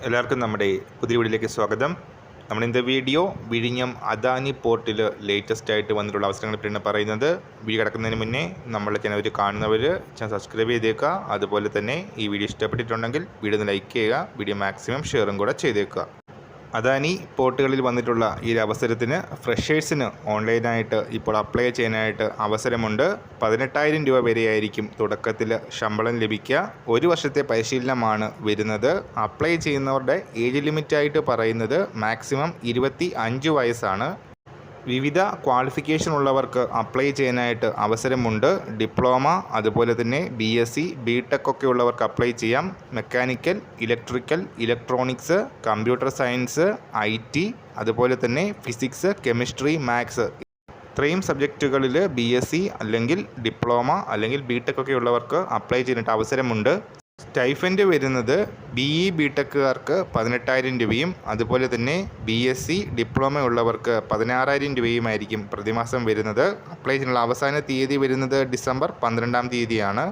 എല്ലാവർക്കും നമ്മുടെ പുതിയ വീഡിയോയിലേക്ക് സ്വാഗതം. നമ്മൾ ഇന്നത്തെ വീഡിയോ വിഴിഞ്ഞം അദാനി പോർട്ടിൽ ലേറ്റസ്റ്റ് ആയിട്ട് വന്നിട്ടുള്ള അവസരങ്ങളെ പറ്റിയാണ് പറയുന്നത്. വീഡിയോ കിടക്കുന്നതിന് മുന്നേ നമ്മളെ ചാനൽ കാണുന്നവർ ചാനൽ സബ്സ്ക്രൈബ് ചെയ്തേക്കുക. അതുപോലെ തന്നെ ഈ വീഡിയോ ഇഷ്ടപ്പെട്ടിട്ടുണ്ടെങ്കിൽ വീഡിയോ ഒന്ന് ലൈക്ക് ചെയ്യുക, വീഡിയോ മാക്സിമം ഷെയറും കൂടെ ചെയ്തേക്കുക. അദാനി പോർട്ടുകളിൽ വന്നിട്ടുള്ള ഈ ഒരു അവസരത്തിന് ഫ്രഷേഴ്സിന് ഓൺലൈനായിട്ട് ഇപ്പോൾ അപ്ലൈ ചെയ്യാനായിട്ട് അവസരമുണ്ട്. 18,000 രൂപ വരെയായിരിക്കും തുടക്കത്തിൽ ശമ്പളം ലഭിക്കുക. 1 വർഷത്തെ പരിശീലനമാണ് വരുന്നത്. അപ്ലൈ ചെയ്യുന്നവരുടെ ഏജ് ലിമിറ്റായിട്ട് പറയുന്നത് മാക്സിമം 25 വയസ്സാണ്. വിവിധ ക്വാളിഫിക്കേഷൻ ഉള്ളവർക്ക് അപ്ലൈ ചെയ്യാനായിട്ട് അവസരമുണ്ട്. ഡിപ്ലോമ, അതുപോലെ തന്നെ BSc, BTech ഒക്കെ ഉള്ളവർക്ക് അപ്ലൈ ചെയ്യാം. Mechanical, electrical, electronics, computer science, IT, അതുപോലെ തന്നെ ഫിസിക്സ്, കെമിസ്ട്രി, മാത്സ് ഇത്രയും സബ്ജക്റ്റുകളിൽ BSc അല്ലെങ്കിൽ ഡിപ്ലോമ അല്ലെങ്കിൽ BTech ഒക്കെ ഉള്ളവർക്ക് അപ്ലൈ ചെയ്യാനായിട്ട് അവസരമുണ്ട്. സ്റ്റൈഫൻഡ് വരുന്നത് BE BTechകാർക്ക് 18,000 രൂപയും അതുപോലെ തന്നെ BSc ഡിപ്ലോമ ഉള്ളവർക്ക് 16,000 രൂപയുമായിരിക്കും പ്രതിമാസം വരുന്നത്. അപ്ലൈ ചെയ്യാനുള്ള അവസാന തീയതി വരുന്നത് ഡിസംബർ 12-ാം തീയതിയാണ്.